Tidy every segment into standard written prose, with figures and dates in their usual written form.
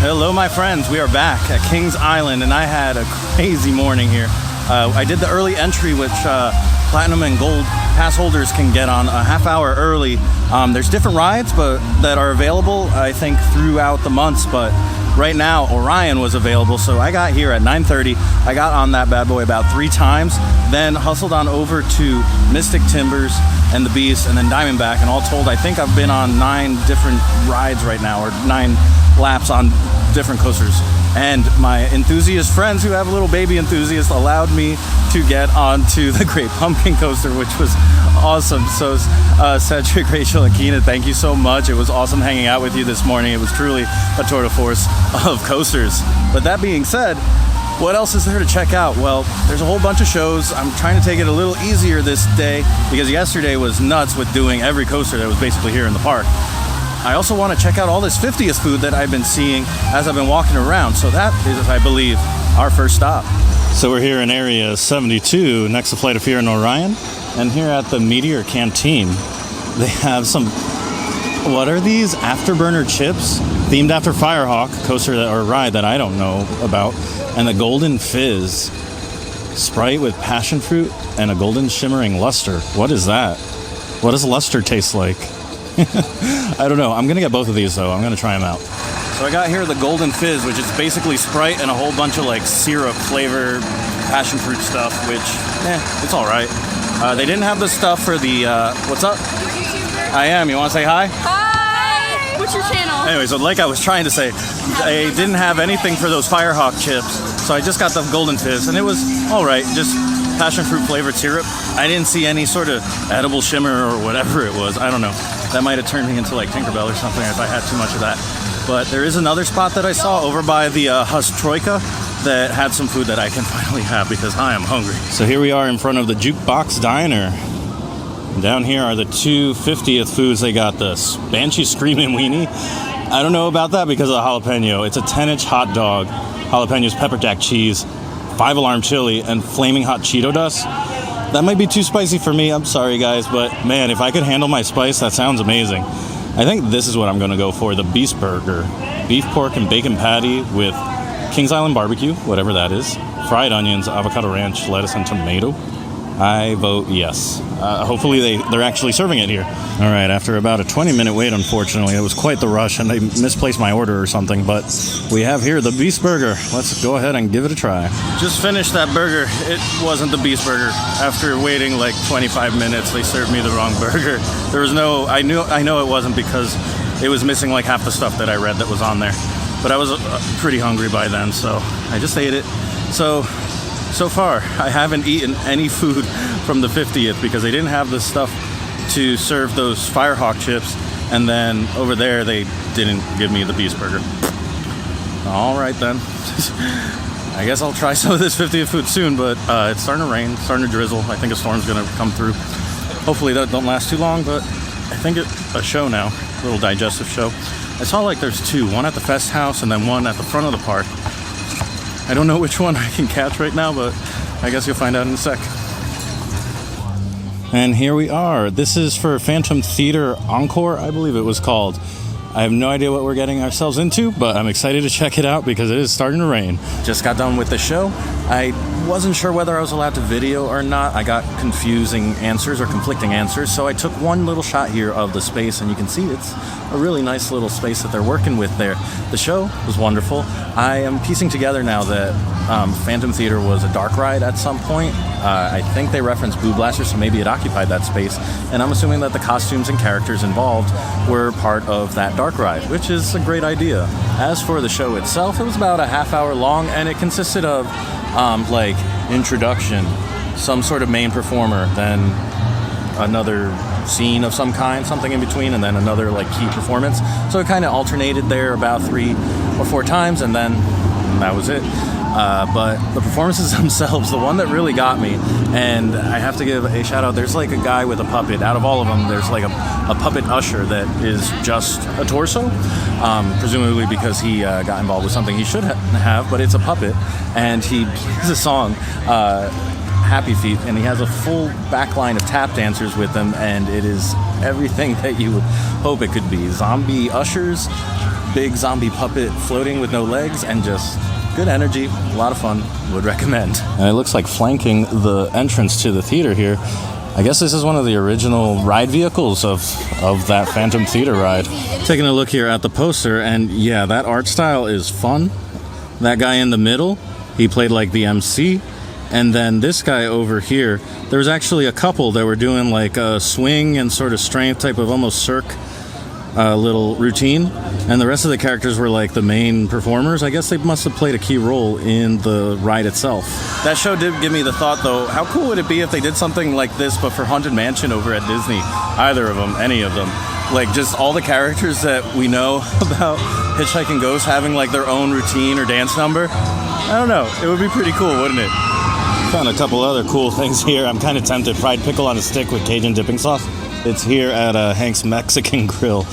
Hello, my friends. We are back at Kings Island, and I had a crazy morning here. I did the early entry, which Platinum and Gold pass holders can get on a half hour early. There's different rides that are available, I think, throughout the months, but right now Orion was available, so I got here at 9:30. I got on that bad boy about 3 times, then hustled on over to Mystic Timbers and the Beast, and then Diamondback, and all told, I think I've been on 9 different rides right now, or 9 laps on different coasters. And my enthusiast friends who have a little baby enthusiast allowed me to get onto the Great Pumpkin Coaster, which was awesome. So Cedric, Rachel, and Keenan, thank you so much. It was awesome hanging out with you this morning. It was truly a tour de force of coasters. But that being said, what else is there to check out? Well, there's a whole bunch of shows. I'm trying to take it a little easier this day because yesterday was nuts with doing every coaster that was basically here in the park. I also want to check out all this 50th food that I've been seeing as I've been walking around. So that is, I believe, our first stop. So we're here in Area 72 next to Flight of Fear and Orion. And here at the Meteor Canteen, they have some, what are these? Afterburner chips themed after Firehawk, coaster or ride that I don't know about. And the Golden Fizz, Sprite with passion fruit and a golden shimmering luster. What is that? What does luster taste like? I don't know. I'm going to get both of these, though. I'm going to try them out. So I got here the Golden Fizz, which is basically Sprite and a whole bunch of, like, syrup flavor, passion fruit stuff, which, it's all right. They didn't have the stuff for the, what's up? I am. You want to say hi? Hi! What's your channel? Anyway, so like I was trying to say, they didn't have anything for those Firehawk chips, so I just got the Golden Fizz, and it was all right. Just passion fruit flavored syrup. I didn't see any sort of edible shimmer or whatever it was. I don't know. That might have turned me into like Tinkerbell or something if I had too much of that. But there is another spot that I saw over by the Hus Troika that had some food that I can finally have because I am hungry. So here we are in front of the Jukebox Diner. And down here are the 2 50th foods. They got this Banshee Screamin' Weenie. I don't know about that because of the jalapeno. It's a 10-inch hot dog, jalapenos, pepper jack cheese, 5-alarm chili, and flaming hot Cheeto dust. That might be too spicy for me. I'm sorry, guys, but man, if I could handle my spice, that sounds amazing. I think this is what I'm going to go for, the Beast Burger. Beef, pork, and bacon patty with Kings Island barbecue, whatever that is, fried onions, avocado ranch, lettuce, and tomato. I vote yes. Hopefully they're actually serving it here. All right, after about a 20-minute wait, unfortunately, it was quite the rush, and they misplaced my order or something, but we have here the Beast Burger. Let's go ahead and give it a try. Just finished that burger. It wasn't the Beast Burger. After waiting like 25 minutes, they served me the wrong burger. There was no, I know it wasn't because it was missing like half the stuff that I read that was on there. But I was pretty hungry by then, so I just ate it. So far, I haven't eaten any food from the 50th because they didn't have the stuff to serve those Firehawk chips, and then over there they didn't give me the Beast Burger. All right then. I guess I'll try some of this 50th food soon, but it's starting to rain, starting to drizzle. I think a storm's going to come through. Hopefully that don't last too long, but I think it's a show now, a little digestive show. I saw like there's 2, one at the Fest House and then one at the front of the park. I don't know which one I can catch right now, but I guess you'll find out in a sec. And here we are. This is for Phantom Theater Encore, I believe it was called. I have no idea what we're getting ourselves into, but I'm excited to check it out because it is starting to rain. Just got done with the show. I wasn't sure whether I was allowed to video or not. I got confusing answers or conflicting answers, so I took one little shot here of the space, and you can see it's a really nice little space that they're working with there. The show was wonderful. I am piecing together now that Phantom Theater was a dark ride at some point. I think they referenced Boo Blaster, so maybe it occupied that space, and I'm assuming that the costumes and characters involved were part of that dark ride, which is a great idea. As for the show itself, it was about a half hour long, and it consisted of like introduction, some sort of main performer, then another scene of some kind, something in between, and then another like key performance. So it kind of alternated there about 3 or 4 times, and then that was it. But the performances themselves, the one that really got me, and I have to give a shout out, there's like a guy with a puppet. Out of all of them, there's like a puppet usher that is just a torso, presumably because he got involved with something he should have, but it's a puppet, and he plays a song, Happy Feet, and he has a full back line of tap dancers with him, and it is everything that you would hope it could be. Zombie ushers, big zombie puppet floating with no legs, and just good energy, a lot of fun, would recommend. And it looks like flanking the entrance to the theater here, I guess this is one of the original ride vehicles of that Phantom Theater ride. Taking a look here at the poster, and yeah, that art style is fun. That guy in the middle, he played like the MC. And then this guy over here, there was actually a couple that were doing like a swing and sort of strength type of almost cirque little routine. And the rest of the characters were like the main performers. I guess they must have played a key role in the ride itself. That show did give me the thought though, how cool would it be if they did something like this but for Haunted Mansion over at Disney? Either of them, any of them. Like just all the characters that we know about Hitchhiking Ghosts having like their own routine or dance number. I don't know, it would be pretty cool, wouldn't it? Found a couple other cool things here. I'm kind of tempted. Fried pickle on a stick with Cajun dipping sauce. It's here at Hank's Mexican Grill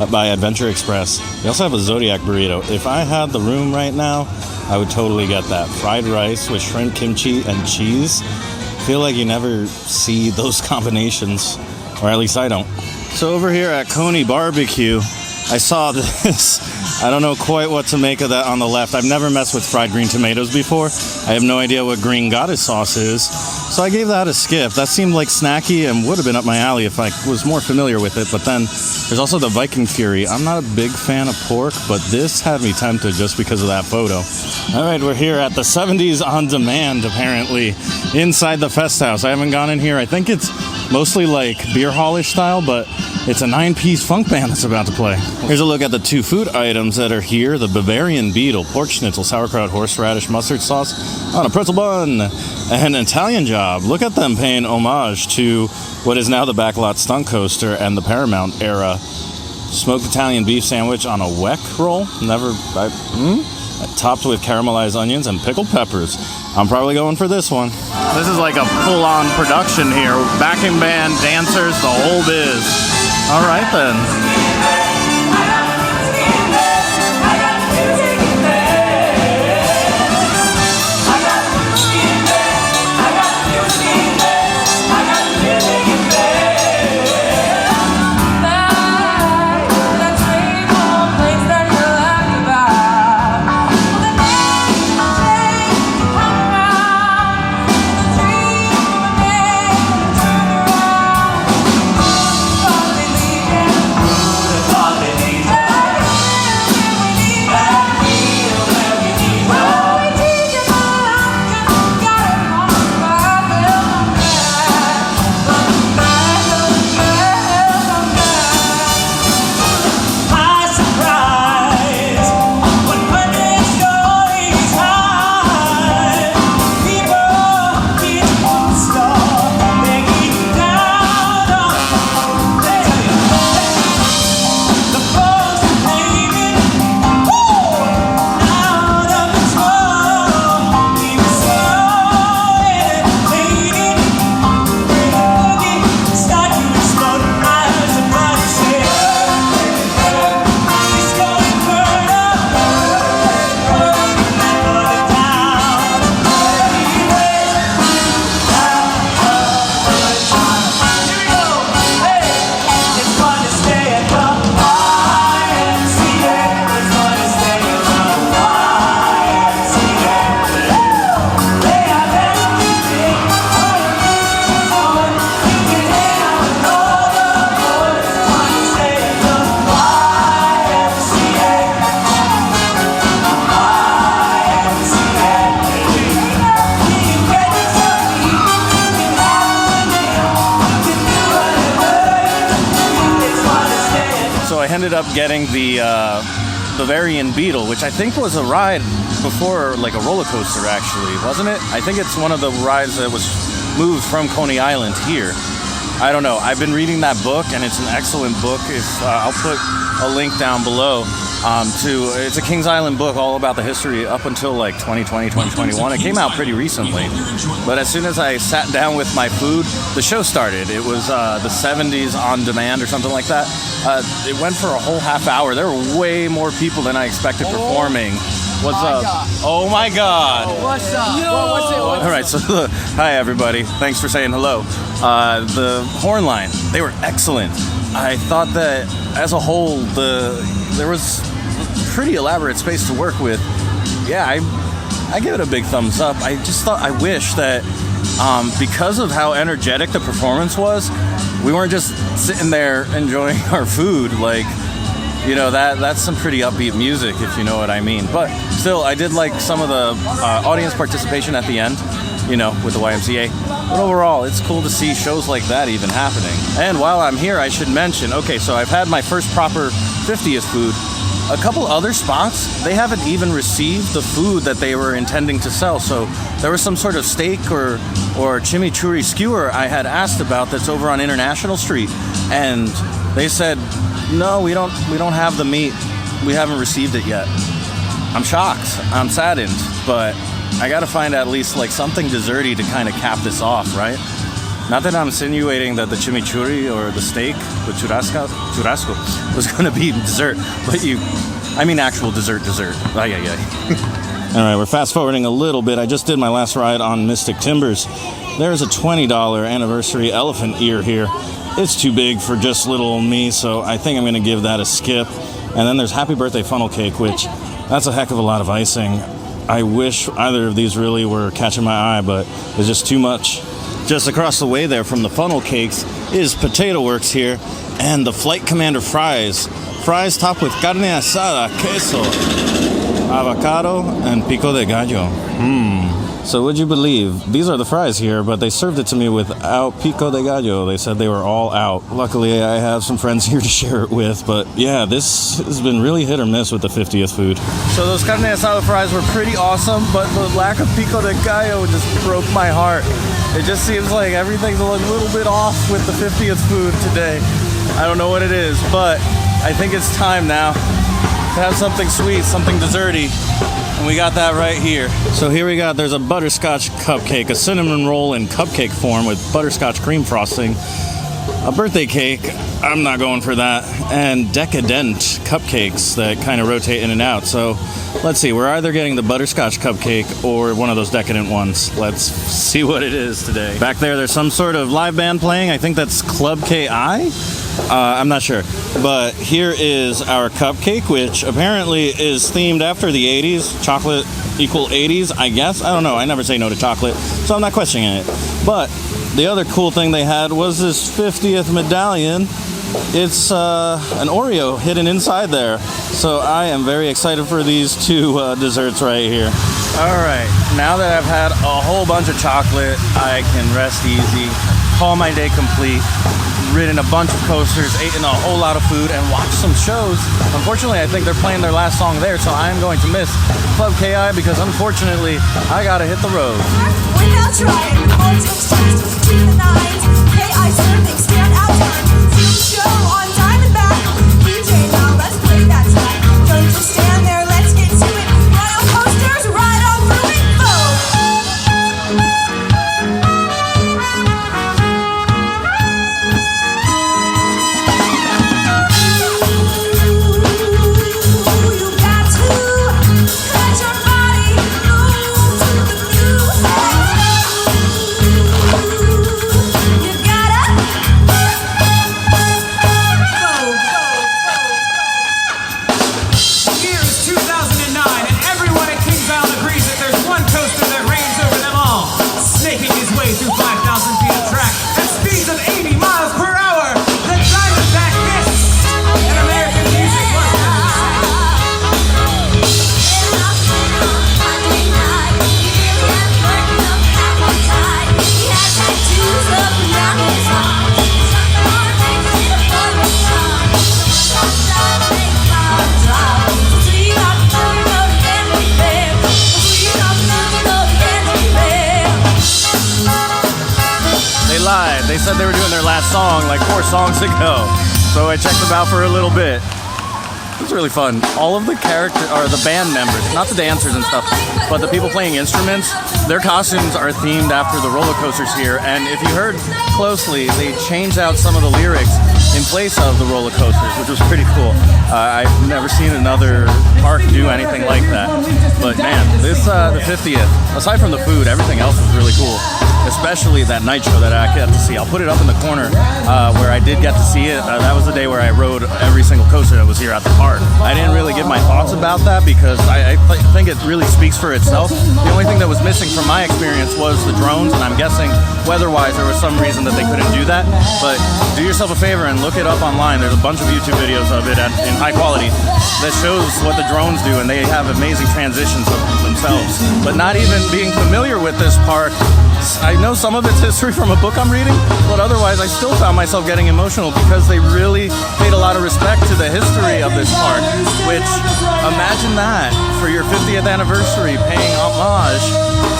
by Adventure Express. They also have a Zodiac burrito. If I had the room right now, I would totally get that. Fried rice with shrimp, kimchi, and cheese. I feel like you never see those combinations, or at least I don't. So over here at Coney Barbecue, I saw this. I don't know quite what to make of that on the left. I've never messed with fried green tomatoes before. I have no idea what green goddess sauce is. So I gave that a skip. That seemed like snacky and would have been up my alley if I was more familiar with it. But then there's also the Viking Fury. I'm not a big fan of pork, but this had me tempted just because of that photo. All right, we're here at the 70s On Demand, apparently, inside the Fest House. I haven't gone in here. I think it's mostly like beer hallish style, but it's a 9-piece funk band that's about to play. Here's a look at the 2 food items that are here. The Bavarian Beetle, pork schnitzel, sauerkraut, horseradish, mustard sauce on a pretzel bun, and an Italian job. Look at them paying homage to what is now the Backlot Stunt Coaster and the Paramount era. Smoked Italian beef sandwich on a weck roll. Topped with caramelized onions and pickled peppers. I'm probably going for this one. This is like a full-on production here. Backing band, dancers, the whole biz. All right then. I ended up getting the Bavarian Beetle, which I think was a ride before, like a roller coaster actually, wasn't it? I think it's one of the rides that was moved from Coney Island here. I don't know. I've been reading that book, and it's an excellent book. If I'll put a link down below it's a Kings Island book all about the history up until like 2020, 2021. It came out pretty recently. But as soon as I sat down with my food, the show started. It was the 70s On Demand or something like that. It went for a whole half hour. There were way more people than I expected performing. What's up? God. Oh my God! What's up? Yo! What's it? All right, so hi everybody. Thanks for saying hello. The horn line, they were excellent. I thought that as a whole, there was pretty elaborate space to work with. Yeah, I give it a big thumbs up. I just thought, I wish that because of how energetic the performance was, we weren't just sitting there enjoying our food. Like, you know, that's some pretty upbeat music, if you know what I mean. But still, I did like some of the audience participation at the end, you know, with the YMCA. But overall, it's cool to see shows like that even happening. And while I'm here, I should mention, okay, so I've had my first proper 50th food. A couple other spots, they haven't even received the food that they were intending to sell. So there was some sort of steak or chimichurri skewer I had asked about that's over on International Street, and they said, no, we don't have the meat. We haven't received it yet. I'm shocked. I'm saddened, but I gotta find at least like something desserty to kind of cap this off, right? Not that I'm insinuating that the chimichurri or the steak, the churrasco was gonna be dessert, but I mean actual dessert. Ay, ay, ay. All right, we're fast forwarding a little bit. I just did my last ride on Mystic Timbers. There's a $20 anniversary elephant ear here. It's too big for just little old me, so I think I'm gonna give that a skip. And then there's Happy Birthday Funnel Cake, which that's a heck of a lot of icing. I wish either of these really were catching my eye, but it's just too much. Just across the way there from the funnel cakes is Potato Works here, and the Flight Commander fries. Fries topped with carne asada, queso, avocado, and pico de gallo. So would you believe, these are the fries here, but they served it to me without pico de gallo. They said they were all out. Luckily, I have some friends here to share it with, but yeah, this has been really hit or miss with the 50th food. So those carne asada fries were pretty awesome, but the lack of pico de gallo just broke my heart. It just seems like everything's a little bit off with the 50th food today. I don't know what it is, but I think it's time now to have something sweet, something desserty. And we got that right here. So here we got, there's a butterscotch cupcake, a cinnamon roll in cupcake form with butterscotch cream frosting, a birthday cake, I'm not going for that, and decadent cupcakes that kind of rotate in and out. So let's see, we're either getting the butterscotch cupcake or one of those decadent ones. Let's see what it is today. Back there's some sort of live band playing. I think that's Club KI. I'm not sure. But here is our cupcake, which apparently is themed after the 80s. Chocolate equal 80s, I guess. I don't know. I never say no to chocolate, so I'm not questioning it. But the other cool thing they had was this 50th medallion. It's an Oreo hidden inside there. So I am very excited for these two desserts right here. All right. Now that I've had a whole bunch of chocolate, I can rest easy, call my day complete. Ridden a bunch of coasters, eaten a whole lot of food, and watched some shows. Unfortunately, I think they're playing their last song there, so I am going to miss Club KI because unfortunately, I gotta hit the road. Without trying, politics turns to the nines. KI surfing, stand out time. Film show on Diamondback. DJ, now let's play that track. Don't just stand there, let's get to it. Ride on coasters, ride on through it, go! They said they were doing their last song like 4 songs ago, so I checked them out for a little bit. It was really fun. All of the the band members, not the dancers and stuff, but the people playing instruments, their costumes are themed after the roller coasters here. And if you heard closely, they changed out some of the lyrics in place of the roller coasters, which was pretty cool. I've never seen another park do anything like that. But man, this the 50th, aside from the food, everything else was really cool. Especially that night show that I got to see. I'll put it up in the corner where I did get to see it. That was the day where I rode every single coaster that was here at the park. I didn't really give my thoughts about that because I think it really speaks for itself. The only thing that was missing from my experience was the drones, and I'm guessing weather-wise there was some reason that they couldn't do that. But do yourself a favor and look it up online. There's a bunch of YouTube videos of it in high quality that shows what the drones do, and they have amazing transitions of themselves. But not even being familiar with this park, I know some of its history from a book I'm reading, but otherwise I still found myself getting emotional because they really paid a lot of respect to the history of this park, which, imagine that, for your 50th anniversary, paying homage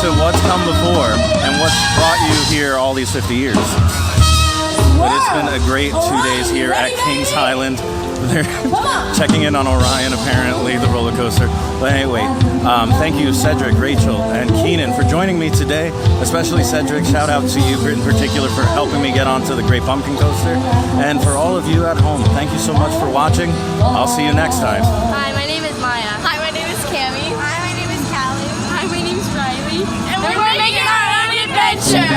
to what's come before and what's brought you here all these 50 years. But it's been a great 2 days here at Kings Highland. They're checking in on Orion, apparently, the roller coaster. But anyway, thank you, Cedric, Rachel, and Keenan for joining me today. Especially Cedric, shout out to you in particular for helping me get onto the Great Pumpkin Coaster. And for all of you at home, thank you so much for watching. I'll see you next time. Hi, my name is Maya. Hi, my name is Cami. Hi, my name is Callie. Hi, my name's Riley. And we're making our own adventure!